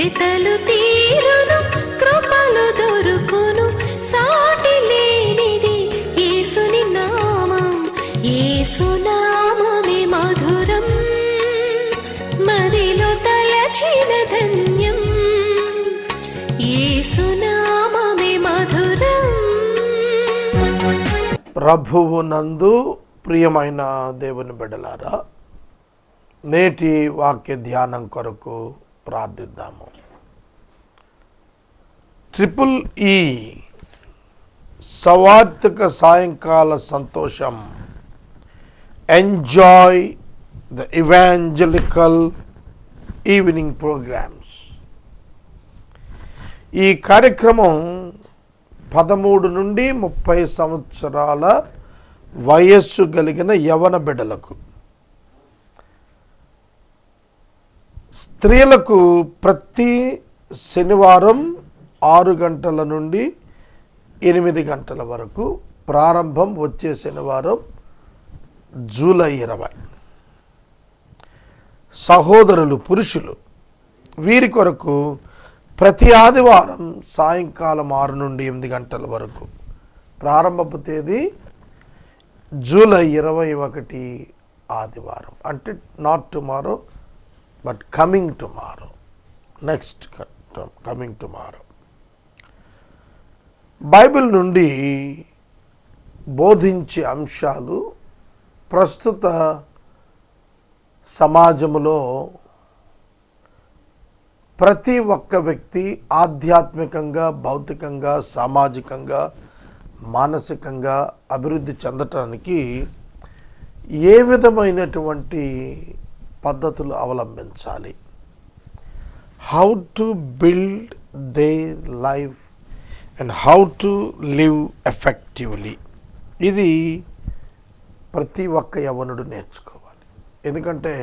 వెతలు తీరును, కృపలు దొరుకును, సాటి లేనిది యేసుని నామం. యేసునామమే మధురం, మదిలో తలచిన ధన్యం. యేసునామమే మధురం. ప్రభువు నందు ప్రియమైన దేవుని బిడ్డలారా, నేటి వాక్య ధ్యానం కొరకు ప్రార్థిద్దాము. ట్రిపుల్ సవార్థక సాయంకాల సంతోషం. Enjoy the evangelical evening programmes. ఈ కార్యక్రమం 13 నుండి 30 సంవత్సరాల వయస్సు కలిగిన యవన బిడ్డలకు, స్త్రీలకు ప్రతి శనివారం 6 గంటల నుండి 8 గంటల వరకు ప్రారంభం. వచ్చే శనివారం జూలై 20. సహోదరులు పురుషులు వీరి కొరకు ప్రతి ఆదివారం సాయంకాలం 6 నుండి 8 గంటల వరకు. ప్రారంభపు తేదీ జూలై 21 ఆదివారం. అంటే not tomorrow but coming tomorrow, next coming tomorrow. Bible నుండి బోధించే అంశాలు ప్రస్తుత సమాజంలో ప్రతి ఒక్క వ్యక్తి ఆధ్యాత్మికంగా, భౌతికంగా, సామాజికంగా, మానసికంగా అభివృద్ధి చెందటానికి ఏ విధమైనటువంటి పద్ధతులు అవలంబించాలి, how to build their life and how to live effectively, ఇది ప్రతి ఒక్క యవనుడు నేర్చుకోవాలి. ఎందుకంటే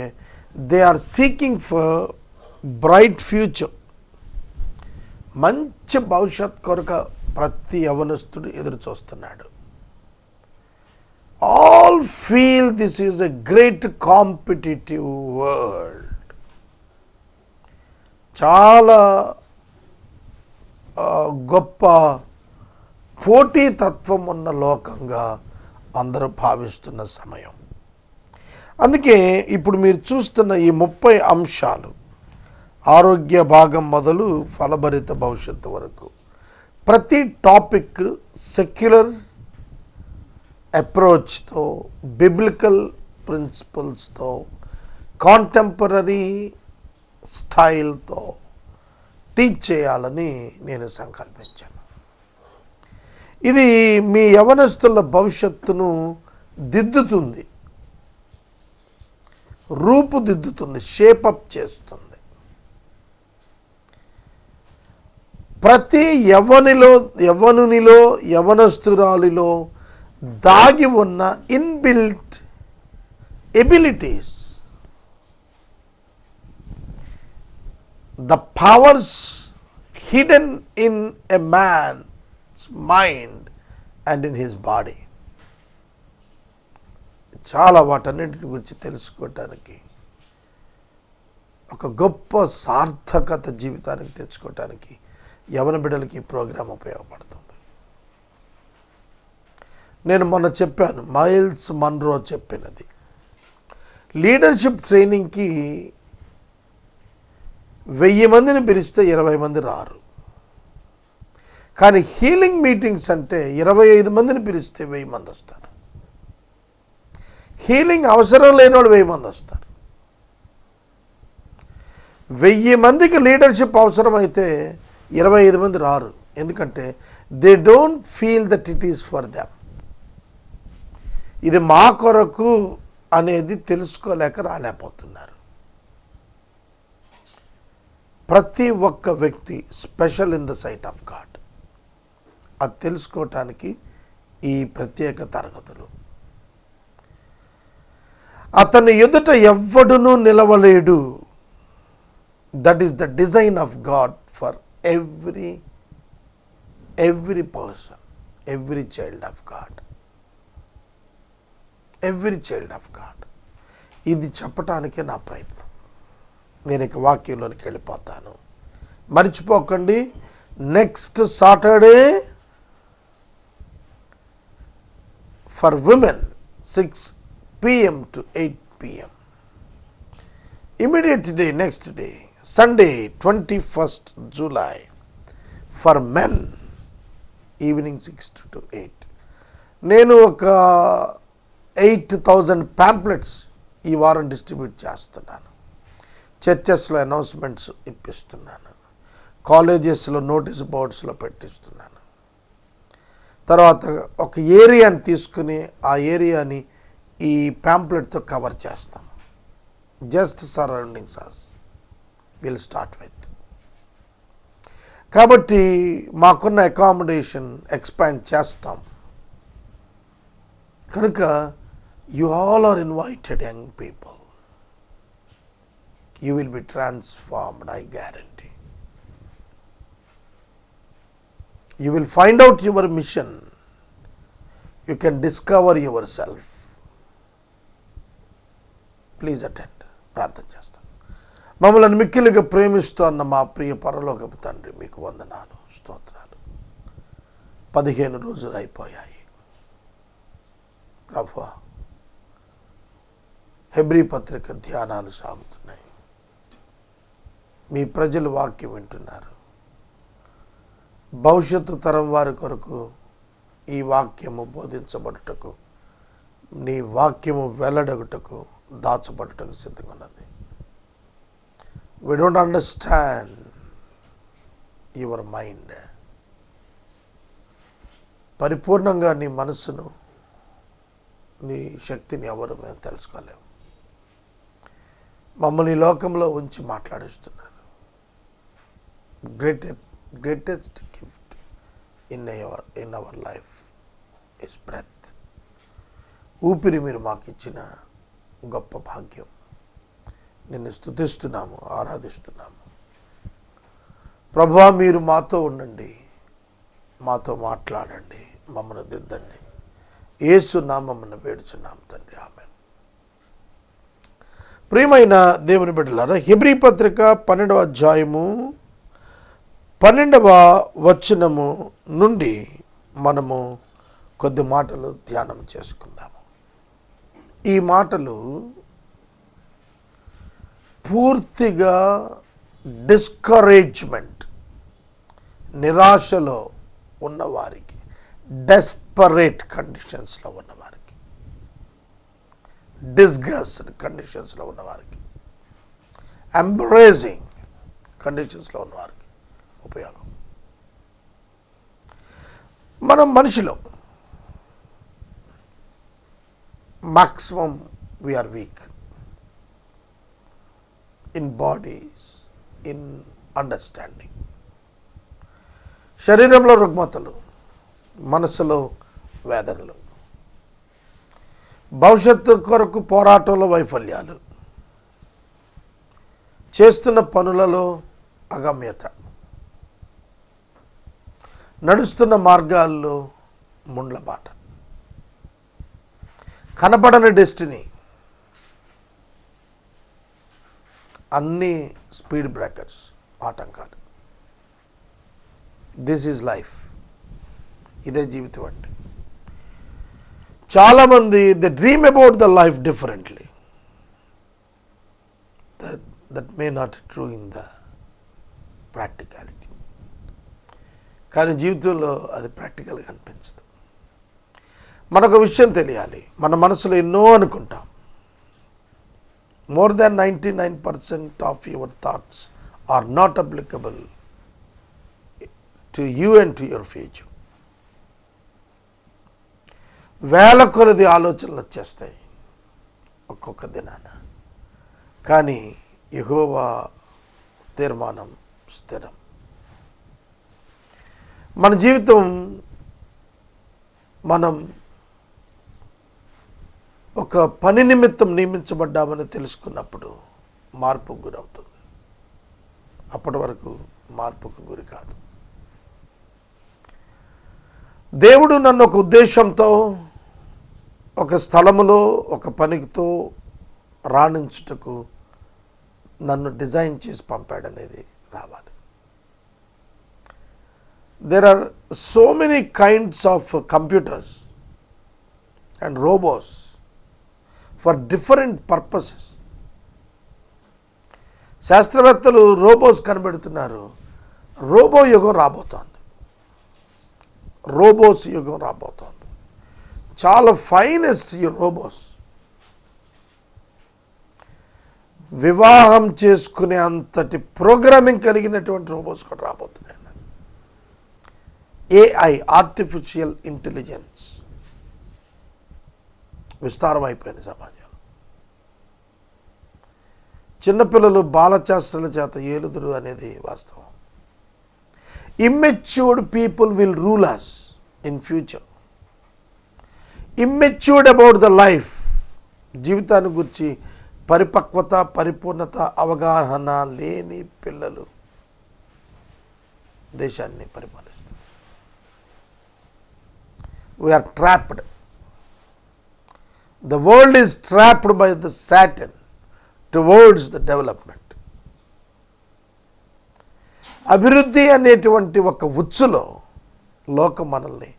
they are seeking for bright future. మంచి భవిష్యత్ కొరకు ప్రతి యవనస్తుడు ఎదురు చూస్తున్నాడు. All feel this is a great competitive world. చాలా గొప్ప పోటీతత్వం ఉన్న లోకంగా అందరూ భావిస్తున్న సమయం. అందుకే ఇప్పుడు మీరు చూస్తున్న ఈ 30 అంశాలు, ఆరోగ్య భాగం మొదలు ఫలభరిత భవిష్యత్తు వరకు, ప్రతి టాపిక్ సెక్యులర్ అప్రోచ్తో, బిబ్లికల్ ప్రిన్సిపల్స్తో, కాంటెంపరీ స్టైల్తో టీచ్ చేయాలని నేను సంకల్పించాను. ఇది మీ యవనస్తుల భవిష్యత్తును దిద్దుతుంది, రూపుదిద్దుతుంది, షేపప్ చేస్తుంది. ప్రతి యవనునిలో, యవనస్తురాలిలో దాగి ఉన్న inbuilt abilities, the powers hidden in a man's mind and in his body. చాలా వాటన్నిటి గురించి తెలుసుకోవటానికి, ఒక గొప్ప సార్థకత జీవితానికి తెచ్చుకోవటానికి యవన బిడ్డలకి ఈ ప్రోగ్రాం ఉపయోగపడుతుంది. నేను మొన్న చెప్పాను, మైల్స్ మన్రో చెప్పినది, లీడర్షిప్ ట్రైనింగ్కి 1000 మందిని పిలిస్తే 20 మంది రారు. కానీ హీలింగ్ మీటింగ్స్ అంటే 25 మందిని పిలిస్తే 1000 మంది వస్తారు. హీలింగ్ అవసరం లేనివాడు 1000 మంది వస్తారు. 1000 మందికి లీడర్షిప్ అవసరమైతే 25 మంది రారు. ఎందుకంటే they don't feel that it is for them. ఇది మా కొరకు అనేది తెలుసుకోలేక రాలేకపోతున్నారు. ప్రతి ఒక్క వ్యక్తి special in the sight of God. అది తెలుసుకోవటానికి ఈ ప్రత్యేక తరగతులు. అతని ఎదుట ఎవ్వడునూ నిలవలేడు. That is the design of God for every person, every child of God, every child of God. ఇది చెప్పటానికే నా ప్రయత్నం. నేను ఇక వాక్యంలోనికి వెళ్ళిపోతాను. మర్చిపోకండి, next Saturday for women 6 PM to 8 PM. Immediate day, next day, Sunday 21st July for men, evening 6 to 8. నేను ఒక 8,000 pamphlets ఈ వారం డిస్ట్రిబ్యూట్ చేస్తున్నాను. చర్చెస్లో అనౌన్స్మెంట్స్ ఇప్పిస్తున్నాను, కాలేజెస్లో నోటీస్ బోర్డ్స్లో పెట్టిస్తున్నాను. తర్వాత ఒక ఏరియాని తీసుకుని ఆ ఏరియాని ఈ ప్యాంప్లెట్తో కవర్ చేస్తాం. Just surroundings us will start with. కాబట్టి మాకున్న అకామిడేషన్ ఎక్స్పాండ్ చేస్తాం. కనుక you all are invited, young people. You will be transformed, I guarantee. You will find out your mission. You can discover yourself. Please attend. ప్రార్థన చేస్తాను. మమ్మల్ని మిక్కిలిగా ప్రేమిస్తున్న మా ప్రియ పరలోకపు తండ్రి, మీకు వందనాలు, స్తోత్రాలు. 15 రోజులు అయిపోయాయి ప్రభువా. హెబ్రీ పత్రిక ధ్యానాలు సాగుతున్నాయి. మీ ప్రజలు వాక్యం వింటున్నారు. భవిష్యత్తు తరం వారి కొరకు ఈ వాక్యము బోధించబడుటకు, నీ వాక్యము వెల్లడగుటకు, దాచబడుటకు సిద్ధంగా ఉన్నది. We don't understand your mind. పరిపూర్ణంగా నీ మనసును, నీ శక్తిని ఎవరు మేము తెలుసుకోలేము. మమ్మల్ని ఈ లోకంలో ఉంచి మాట్లాడిస్తున్నారు. Greatest gift in our life is breath. ఊపిరి మీరు మాకు ఇచ్చిన గొప్ప భాగ్యం. నిన్ను స్తుతిస్తున్నాము, ఆరాధిస్తున్నాము. ప్రభువా, మీరు మాతో ఉండండి, మాతో మాట్లాడండి, మమ్మల్ని దిద్దండి. యేసు నామమున వేడుచున్నాము తండ్రి, ఆమేన్. ప్రియమైన దేవుని బిడ్డలారా, హెబ్రీ పత్రిక 12వ అధ్యాయము 12వ వచనము నుండి మనము కొద్ది మాటలు ధ్యానం చేసుకుందాము. ఈ మాటలు పూర్తిగా డిస్కరేజ్మెంట్, నిరాశలో ఉన్నవారికి, డెస్పరేట్ కండిషన్స్లో ఉన్నవారికి, డిస్గస్డ్ కండిషన్స్లో ఉన్నవారికి, ఎంబ్రేజింగ్ కండిషన్స్లో ఉన్నవారికి ఉపయోగం. మనం మనిషిలో maximum we are weak in bodies, in understanding. శరీరంలో రుగ్మతలు, మనసులో వేదనలు, భవిష్యత్తు కొరకు పోరాటంలో వైఫల్యాలు, చేస్తున్న పనులలో అగమ్యత, నడుస్తున్న మార్గాల్లో ముండ్లబాట, కనపడని డెస్టినీ, అన్ని స్పీడ్ బ్రేకర్స్, ఆటంకాలు. This is life. ఇదే జీవితం అంటే. చాలామంది they dream about the life differently. That may not true in the practicality. కానీ జీవితంలో అది ప్రాక్టికల్గా అనిపించదు. మనకు విషయం తెలియాలి, మన మనసులో ఎన్నో అనుకుంటాం. More than 99% of your thoughts are not applicable to you and to your future. వేల కొలది ఆలోచనలు వచ్చేస్తాయి ఒక్కొక్క దినాన, కానీ యెహోవా తీర్మానం స్థిరం. మన జీవితం మనం ఒక పని నిమిత్తం నియమించబడ్డామని తెలుసుకున్నప్పుడు మార్పుకు గురవుతుంది. అప్పటి వరకు మార్పుకు గురి కాదు. దేవుడు నన్ను ఒక ఉద్దేశంతో, ఒక స్థలములో, ఒక పనితో రాణించుటకు నన్ను డిజైన్ చేసి పంపాడనేది రావాలి. there are so many kinds of computers and robots for different purposes. శాస్త్రవేత్తలు రోబోస్ కనిపెడుతున్నారు. రోబో యుగం రాబోతోంది. రోబోస్ యుగం రాబోతోంది. చాలా ఫైనెస్ట్ ఈ రోబోస్. వివాహం చేసుకునే అంతటి ప్రోగ్రామింగ్ కలిగినటువంటి రోబోస్ కూడా రాబోతున్నాయి. ఏఐ, ఆర్టిఫిషియల్ ఇంటెలిజెన్స్ విస్తారం అయిపోయింది సమాజంలో. చిన్నపిల్లలు బాలచాస్త్రుల చేత ఏలుదురు అనేది వాస్తవం. Immatured people will rule us in future. Immatured about the life, జీవితాన్ని గురించి పరిపక్వత, పరిపూర్ణత, అవగాహన లేని పిల్లలు దేశాన్ని పరిపాలిస్తారు. We're trapped. The world is trapped by the Satan towards the development. అభివృద్ధి అనేటువంటి ఒక ఉచ్చులో లోకం మనల్ని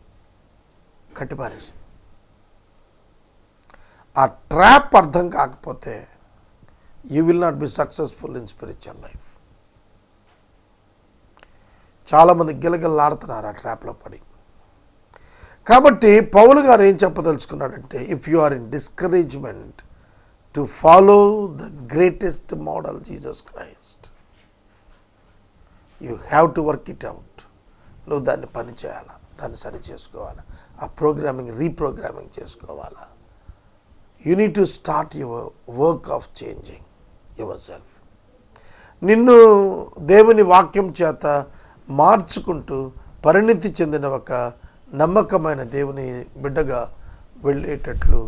కట్టిపారేస్తుంది. ఆ ట్రాప్ అర్థం కాకపోతే you will not be successful in spiritual life. చాలామంది గిలగిల్లాడుతున్నారు ఆ ట్రాప్లో పడి. కాబట్టి పౌలు గారు ఏం చెప్పదలుచుకున్నాడంటే, if you are in discouragement to follow the greatest model Jesus Christ, you have to work it out. నువ్వు దాన్ని పని చేయాలా, దాన్ని సరి చేసుకోవాలా, ఆ ప్రోగ్రామింగ్ రీప్రోగ్రామింగ్ చేసుకోవాలా. You need to start your work of changing yourself. నిన్ను దేవుని వాక్యం చేత మార్చుకుంటూ పరిణితి చెందిన ఒక నమ్మకమైన దేవుని బిడ్డగా వెళ్ళేటట్లు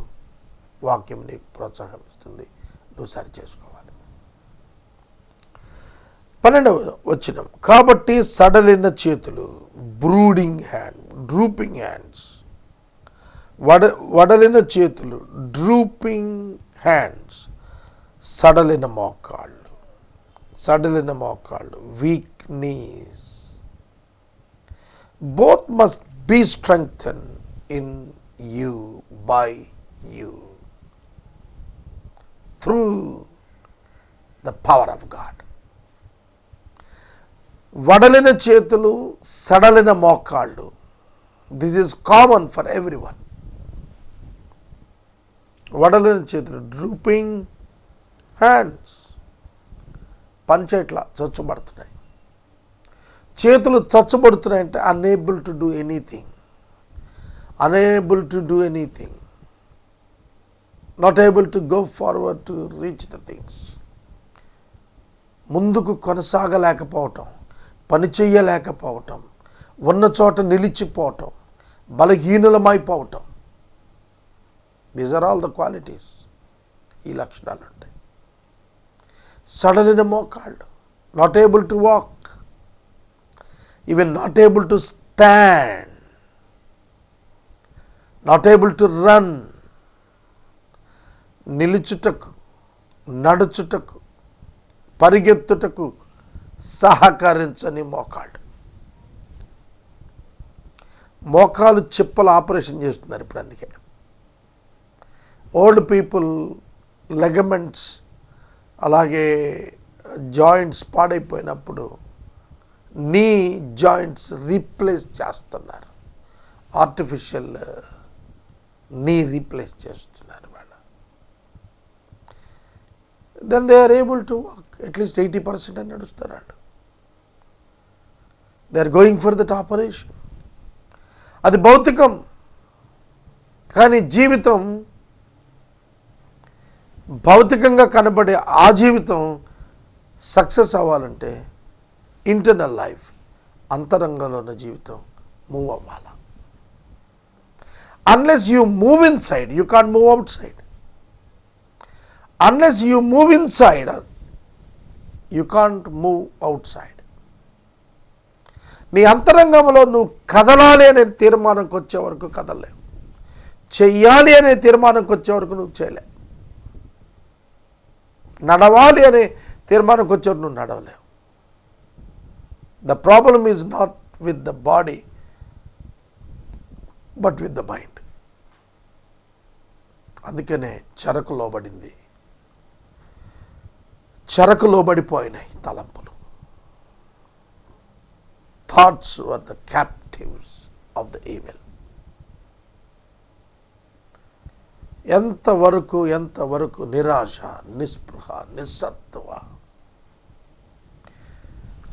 వాక్యం నీకు ప్రోత్సాహం ఇస్తుంది. నువ్వు సరి చేసుకోవాలి. 12వ వచనం, కాబట్టి సడలిన చేతులు, బ్రూడింగ్ హ్యాండ్, డ్రూపింగ్ హ్యాండ్స్, వడలిన చేతులు, డ్రూపింగ్ హ్యాండ్స్, సడలిన మోకాళ్ళు, weak knees, both must be strengthened in you, by you, through the power of God. వడలిన చేతులు, సడలిన మోకాళ్ళు, this is common for everyone. వడలిన చేతులు, డ్రూపింగ్ హ్యాండ్స్, పంచేట్లా చచ్చుబడుతున్నాయి. చేతులు చచ్చుబడుతున్నాయంటే unable to do anything, not able to go forward to reach the things. ముందుకు కొనసాగలేకపోవటం, పని చెయ్యలేకపోవటం, ఉన్న చోట నిలిచిపోవటం, బలహీనులమైపోవటం. These are all the qualities. ఈ లక్షణాలు ఉంటాయి. సడలిన మోకాళ్ళు, not able to walk, even not able to stand, not able to run, నిలుచుటకు, నడుచుటకు, పరిగెత్తుటకు సహకరించని మోకాలు చిప్పలు ఆపరేషన్ చేస్తున్నారు ఇప్పుడు. అందుకే ఓల్డ్ పీపుల్ లెగమెంట్స్ అలాగే జాయింట్స్ పాడైపోయినప్పుడు నీ జాయింట్స్ రీప్లేస్ చేస్తున్నారు. ఆర్టిఫిషియల్ నీ రీప్లేస్ చేస్తున్నారు వాళ్ళు. Then they are able to walk. At least 80% అని నడుస్తారు వాళ్ళు. They are going for that operation. అది భౌతికం. కానీ జీవితం, భౌతికంగా కనబడే ఆ జీవితం సక్సెస్ అవ్వాలంటే ఇంటర్నల్ లైఫ్, అంతరంగంలో ఉన్న జీవితం మూవ్ అవ్వాలి. Unless you move in side, you can't move out side. Unless you move in side, you can't move out side. నీ అంతరంగంలో నువ్వు కదలాలి అనే తీర్మానంకి వచ్చే వరకు కదలలేవు. చెయ్యాలి అనే తీర్మానంకి వచ్చే వరకు నువ్వు చేయలేవు. నడవాలి అనే తీర్మానంకి వచ్చే వరకు నువ్వు నడవలేవు. The problem is not with the body but with the mind. అందుకనే చెరకు లోబడింది, చెరకు లోబడిపోయినాయి తలంపులు. Thoughts were the captives of the evil. ఎంతవరకు నిరాశ, నిస్పృహ, నిస్సత్వ,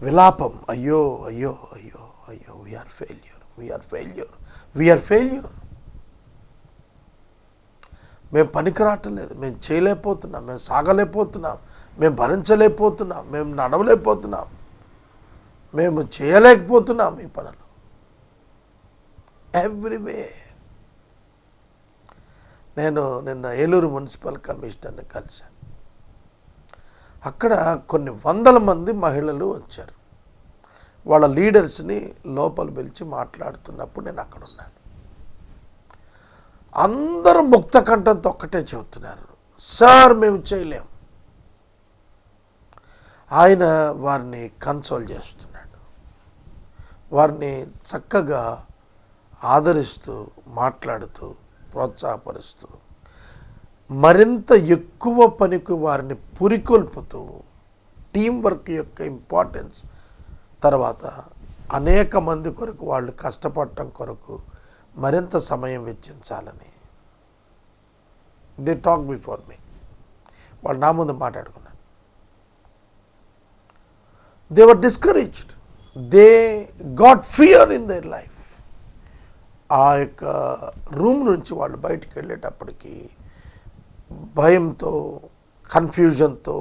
విలాపం. అయ్యో అయ్యో అయ్యో అయ్యో, we are failure, we are failure, we are failure. మేము పనికిరావట్లేదు, మేము చేయలేకపోతున్నాం, మేము సాగలేకపోతున్నాం, మేము భరించలేకపోతున్నాం, మేము నడవలేకపోతున్నాం, మేము చేయలేకపోతున్నాం ఈ పనులు. ఎవ్రీవేర్. నేను నిన్న ఏలూరు మున్సిపల్ కమిషనర్ని కలిశాను. అక్కడ కొన్ని వందల మంది మహిళలు వచ్చారు. వాళ్ళ లీడర్స్ని లోపల పిలిచి మాట్లాడుతున్నప్పుడు నేను అక్కడ ఉన్నాను. అందరూ ముక్త కంఠంతో ఒక్కటే చెబుతున్నారు, సార్ మేము చేయలేం. ఆయన వారిని కన్సోల్ చేస్తున్నాడు, వారిని చక్కగా ఆదరిస్తూ, మాట్లాడుతూ, ప్రోత్సాహపరుస్తూ, మరింత ఎక్కువ పనికి వారిని పురికొల్పుతూ, టీం వర్క్ యొక్క ఇంపార్టెన్స్, తర్వాత అనేక మంది కొరకు వాళ్ళు కష్టపడటం కొరకు మరింత సమయం వెచ్చించాలని. They talk before me. వాళ్ళు నా ముందు మాట్లాడుకున్నారు. They were discouraged, they got fear in their life. ఆ యొక్క రూమ్ నుంచి వాళ్ళు బయటికి వెళ్ళేటప్పటికి భయంతో, కన్ఫ్యూజన్తో,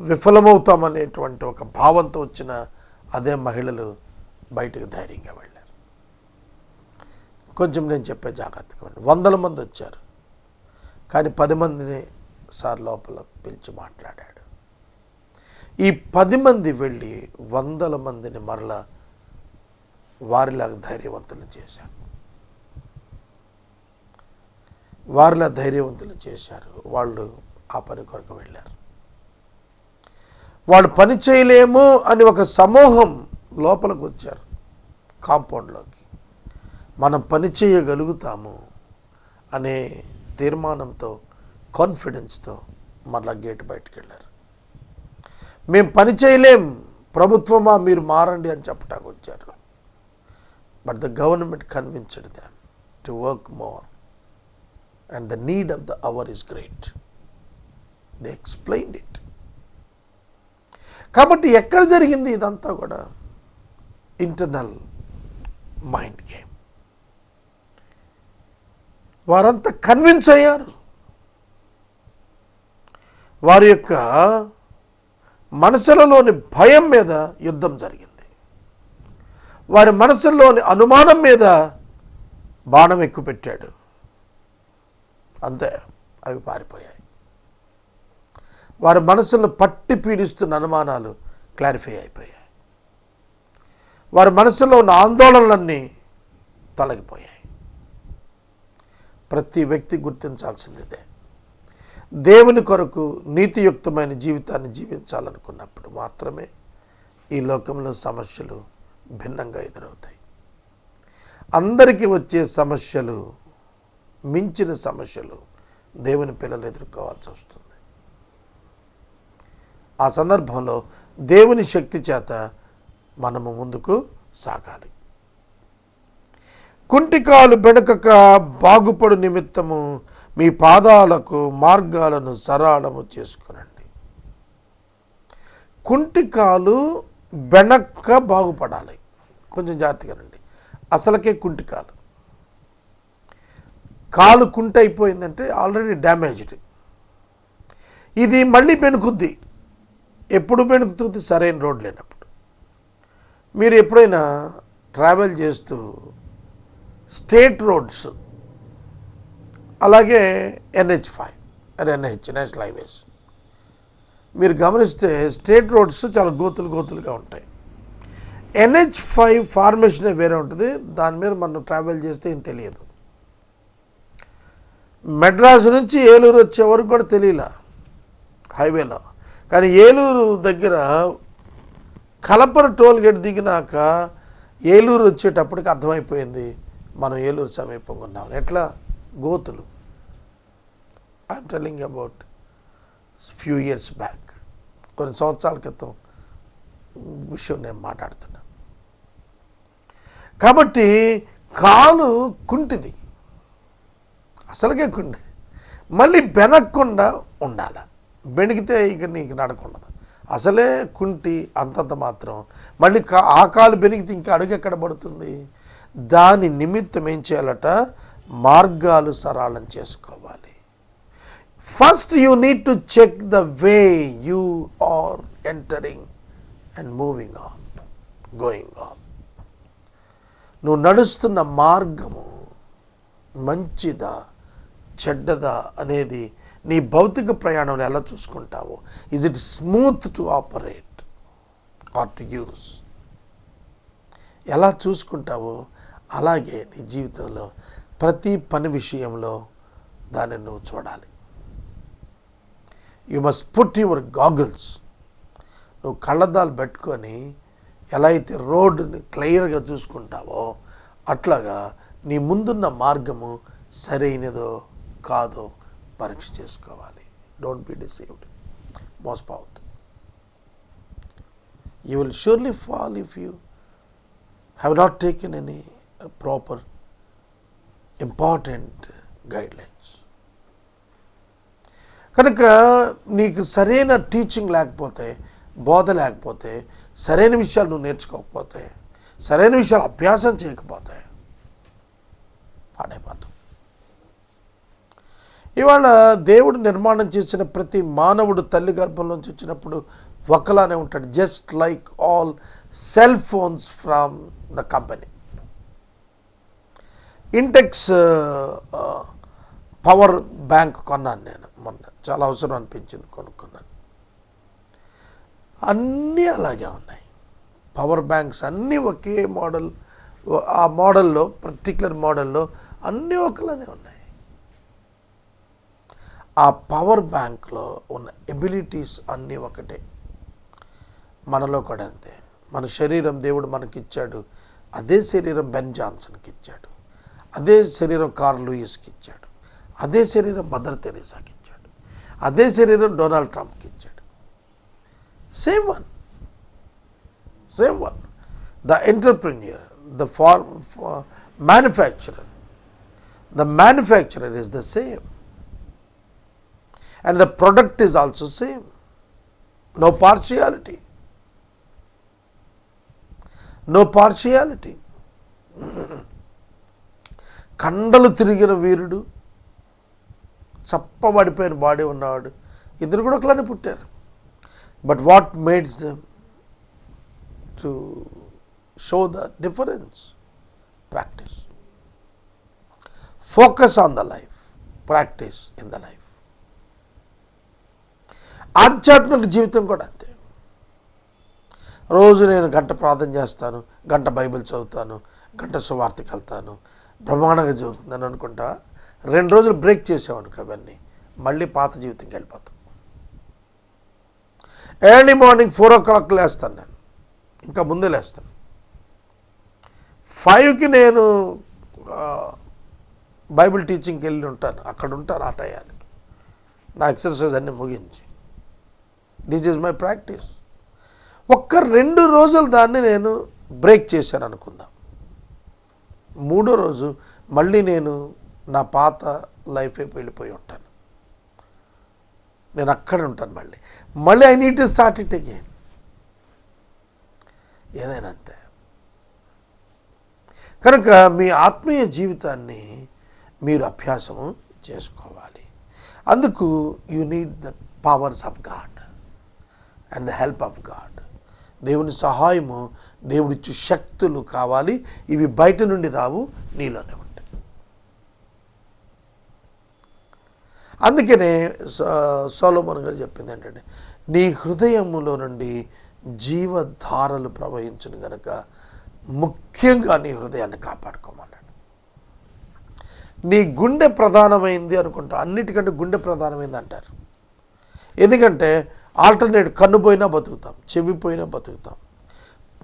విఫలమవుతామనేటువంటి ఒక భావంతో వచ్చిన అదే మహిళలు బయటకు ధైర్యంగా వెళ్ళారు. కొంచెం నేను చెప్పే జాగ్రత్తగా ఉండండి. వందల మంది వచ్చారు, కానీ 10 మందిని సార్ లోపల పిలిచి మాట్లాడాడు. ఈ 10 మంది వెళ్ళి వందల మందిని మరలా వారిలాగా ధైర్యవంతులు చేశారు. వారిలా ధైర్యవంతులు చేశారు. వాళ్ళు ఆ పని కొరకు వెళ్ళారు. వాళ్ళు పని చేయలేము అని ఒక సమూహం లోపలికి వచ్చారు కాంపౌండ్లోకి. మనం పని చేయగలుగుతాము అనే తీర్మానంతో, కాన్ఫిడెన్స్తో మరలా గేటు బయటకు వెళ్ళారు. మేము పని చేయలేం, ప్రభుత్వమా మీరు మారండి అని చెప్పటానికి వచ్చారు. But the government convinced them to work more and the need of the hour is great. They explained it. కాబట్టి ఎక్కడ జరిగింది ఇదంతా కూడా? Internal mind game. వారంతా కన్విన్స్ అయ్యారు. వారి యొక్క మనసులలోని భయం మీద యుద్ధం జరిగింది. వారి మనసుల్లోని అనుమానం మీద బాణం ఎక్కుపెట్టాడు. అంతే, అవి పారిపోయాయి. వారి మనసులను పట్టి పీడిస్తున్న అనుమానాలు క్లారిఫై అయిపోయాయి. వారి మనసులో ఉన్న ఆందోళనలన్నీ తొలగిపోయాయి. ప్రతి వ్యక్తి గుర్తించాల్సిందే, దేవుని కొరకు నీతియుక్తమైన జీవితాన్ని జీవించాలనుకున్నప్పుడు మాత్రమే ఈ లోకంలో సమస్యలు భిన్నంగా ఎదురవుతాయి. అందరికీ వచ్చే సమస్యలు, మించిన సమస్యలు దేవుని పిల్లలు ఎదుర్కోవాల్సి వస్తుంది. ఆ సందర్భంలో దేవుని శక్తి చేత మనము ముందుకు సాగాలి. కుంటికాలు బెణకక బాగుపడు నిమిత్తము మీ పాదాలకు మార్గాలను సరళము చేసుకునండి. కుంటికాలు బెణక్క బాగుపడాలి. కొంచెం జాగ్రత్తగానండి. అసలకే కుంటికాలు, కాలు కుంట అయిపోయిందంటే ఆల్రెడీ డ్యామేజ్డ్. ఇది మళ్ళీ బెణుకుద్ది. ఎప్పుడు బెణుకుతుంది? సరైన రోడ్ లేనప్పుడు. మీరు ఎప్పుడైనా ట్రావెల్ చేస్తూ స్టేట్ రోడ్స్, అలాగే NH5 NH నేషనల్ హైవేస్ మీరు గమనిస్తే స్టేట్ రోడ్స్ చాలా గోతులుగా ఉంటాయి. NH5 ఫార్మేషనే వేరే ఉంటుంది. దాని మీద మనం ట్రావెల్ చేస్తే ఏం తెలియదు. మెడ్రాస్ నుంచి ఏలూరు వచ్చే వరకు కూడా తెలియలా హైవేలో. కానీ ఏలూరు దగ్గర కలపర టోల్ గేట్ దిగినాక ఏలూరు వచ్చేటప్పటికి అర్థమైపోయింది మనం ఏలూరు సమీపంగా ఉన్నాం. ఎట్లా? గోతులు. I'm telling about few years back, కొన్ని సంవత్సరాల క్రితం విషయం నేను మాట్లాడుతున్నా. కాబట్టి కాలు కుంటిది, అసలుకే కుంటిది. మళ్ళీ బెనక్కుండా ఉండాలి. బెణికితే ఇక నీకు నడకుండదు. అసలే కుంటి అంతంత మాత్రం, మళ్ళీ ఆ కాలు బెనికితే ఇంకా అడుగు ఎక్కడ పడుతుంది? దాని నిమిత్తం ఏం చేయాలట? మార్గాలు సరళం చేసుకోవాలి. First you need to check the way you are entering and moving on, going on. నువ్వు నడుస్తున్న మార్గము మంచిదా చెడ్డదా అనేది నీ భౌతిక ప్రయాణంలో ఎలా చూసుకుంటావో, is it smooth to operate or to use, ఎలా చూసుకుంటావో అలాగే నీ జీవితంలో ప్రతి పని విషయంలో దాన్ని నువ్వు చూడాలి. You must put your goggles. నువ్వు కళ్ళద్దాలు పెట్టుకొని ఎలా అయితే రోడ్డుని క్లియర్గా చూసుకుంటావో అట్లాగా నీ ముందున్న మార్గము సరైనదో కాదో పరీక్ష చేసుకోవాలి. Don't be deceived. మోసపోవద్దు. You will surely fall if you have not taken any proper important guidelines. కనుక నీకు సరైన టీచింగ్ లేకపోతే, బోధ లేకపోతే, సరైన విషయాలు నువ్వు నేర్చుకోకపోతే, సరైన విషయాలు అభ్యాసం చేయకపోతే పాడైపోతాం. ఇవాళ దేవుడు నిర్మాణం చేసిన ప్రతి మానవుడు తల్లి గర్భంలోంచి వచ్చినప్పుడు ఒకలానే ఉంటాడు. Just like all cell phones from the company. Intex power bank కొన్నాను నేను మొన్న, చాలా అవసరం అనిపించింది, కొనుక్కున్నాను. అన్నీ అలాగే ఉన్నాయి. పవర్ బ్యాంక్స్ అన్నీ ఒకే మోడల్, ఆ మోడల్లో పర్టికులర్ మోడల్లో అన్నీ ఒకలానే ఉన్నాయి. ఆ పవర్ బ్యాంక్లో ఉన్న ఎబిలిటీస్ అన్నీ ఒకటే. మనలో కూడా అంతే. మన శరీరం దేవుడు మనకిచ్చాడు, అదే శరీరం బెన్ జాన్సన్కి ఇచ్చాడు, అదే శరీరం కార్ల్ లూయిస్కి ఇచ్చాడు, అదే శరీరం మదర్ తెరీసాకి ఇచ్చాడు, అదే శరీరం డొనాల్డ్ ట్రంప్కి ఇచ్చాడు. Same one. The entrepreneur, the manufacturer is the same, and the product is also same. No partiality. కండలు తిరిగిన వీరుడు, చప్పబడిపోయిన బాడీ ఉన్నవాడు, ఇద్దరు కూడా ఒకలానే పుట్టారు. But what maids them to show the difference? Practice. Focus on the life, practice in the life. ఆధ్యాత్మిక జీవితం కూడా అంతే. రోజు నేను గంట ప్రార్థన చేస్తాను, గంట బైబిల్ చదువుతాను, గంట సువార్తకి వెళ్తాను, బ్రహ్మాండంగా చదువుతుందని అనుకుంటా 2 రోజులు బ్రేక్ చేసామనుకో, అవన్నీ మళ్ళీ పాత జీవితంకి వెళ్ళిపోతాం. ఎర్లీ మార్నింగ్ 4 o'clock లేస్తాను నేను, ఇంకా ముందే లేస్తాను. 5కి నేను బైబిల్ టీచింగ్కి వెళ్ళి ఉంటాను, అక్కడ ఉంటాను ఆ టయానికి, నా ఎక్సర్సైజ్ అన్నీ ముగించి. This is my practice. 1-2 రోజులు దాన్ని నేను బ్రేక్ చేశాను అనుకుందాం. 3వ రోజు మళ్ళీ నేను నా పాత లైఫ్ వైపు వెళ్ళిపోయి ఉంటాను. నేను అక్కడ ఉంటాను. మళ్ళీ I need to start it again. ఏదైనా అంతే. కనుక మీ ఆత్మీయ జీవితాన్ని మీరు అభ్యాసము చేసుకోవాలి. అందుకు you need the powers of God and the help of God. దేవుని సహాయము, దేవుడిచ్చు శక్తులు కావాలి. ఇవి బయట నుండి రావు, నీలోనే ఉంటాయి. అందుకనే సొలొమోను గారు చెప్పింది ఏంటంటే, నీ హృదయములో నుండి జీవధారలు ప్రవహించును గనక ముఖ్యంగా నీ హృదయాన్ని కాపాడుకోమన్నాడు. నీ గుండె ప్రధానమైంది అనుకుంటా, అన్నిటికంటే గుండె ప్రధానమైంది అంటారు. ఎందుకంటే ఆల్టర్నేట్, కన్ను పోయినా బతుకుతాం, చెవి పోయినా బతుకుతాం,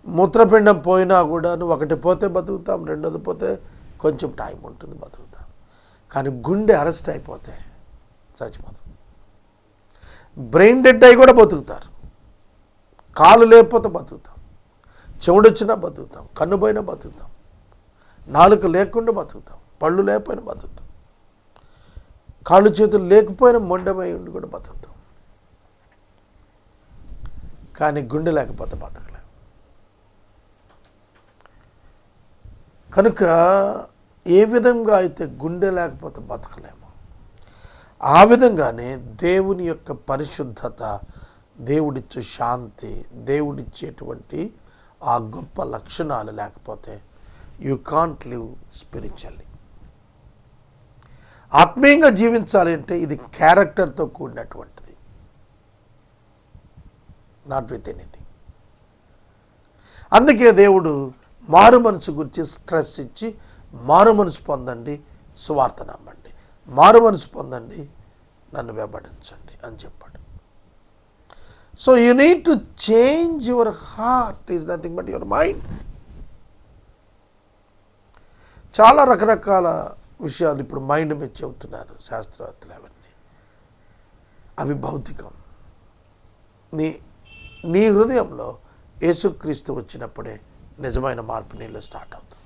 మూత్రపిండం పోయినా కూడాను ఒకటి పోతే బతుకుతాం, రెండోది పోతే కొంచెం టైం ఉంటుంది బతుకుతాం. కానీ గుండె అరెస్ట్ అయిపోతే చచ్చిపోతాం. బ్రెయిన్ డెడ్ అయి కూడా బతుకుతారు. కాలు లేకపోతే బతుకుతాం, చెవుడొచ్చినా బతుకుతాం, కన్ను పోయినా బతుకుతాం, నాలుక లేకుండా బతుకుతాం, పళ్ళు లేకపోయినా బతుకుతాం, కాళ్ళు చేతులు లేకపోయినా మొండమై ఉండి కూడా బతుకుతాం. కానీ గుండె లేకపోతే బతకలేం. కనుక ఏ విధంగా అయితే గుండె లేకపోతే బతకలేము, ఆ విధంగానే దేవుని యొక్క పరిశుద్ధత, దేవుడిచ్చే శాంతి, దేవుడిచ్చేటువంటి ఆ గొప్ప లక్షణాలు లేకపోతే యు కాంట్ లివ్ స్పిరిచువల్లీ. ఆత్మీయంగా జీవించాలి అంటే ఇది క్యారెక్టర్తో కూడినటువంటిది, నాట్ విత్ ఎనీథింగ్. అందుకే దేవుడు మారు మనసు గురించి స్ట్రెస్ ఇచ్చి మారు మనసు పొందండి, సువార్త నమ్మండి, మారు మనసు పొందండి, నన్ను వెంబడించండి అని చెప్పాడు. So you need to change your heart, is nothing but your mind. చాలా రకరకాల విషయాలు ఇప్పుడు మైండ్ మీద చెబుతున్నారు శాస్త్రవేత్తలు. అవన్నీ అవి భౌతికం. నీ హృదయంలో యేసుక్రీస్తు వచ్చినప్పుడే నిజమైన మార్పు నీళ్ళు స్టార్ట్ అవుతుంది.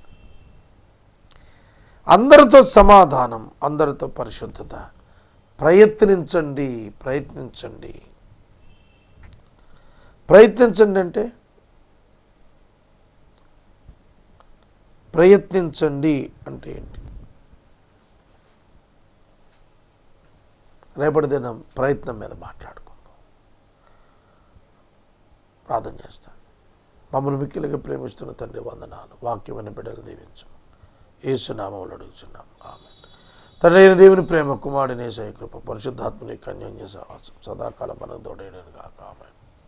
అందరితో సమాధానం, అందరితో పరిశుద్ధత. ప్రయత్నించండి ప్రయత్నించండి ప్రయత్నించండి అంటే ప్రయత్నించండి అంటే ఏంటి? రేపటి దినం ప్రయత్నం మీద మాట్లాడుకుందాం. ప్రార్థన చేస్తాను. మమ్మల్ని మిక్కిలిగా ప్రేమిస్తున్న తండ్రి వందనాలు. వాక్యమైన బిడ్డలు దీవించు, యేసు నామములో అడుగుచున్నాం, ఆమేన్. తండ్రి అయిన దేవుని ప్రేమ, కుమారుని యేసయ్య కృప, పరిశుద్ధాత్మని కన్యోన్య సహవాసం సదాకాలం మనకు తోడేయును గాక, ఆమేన్.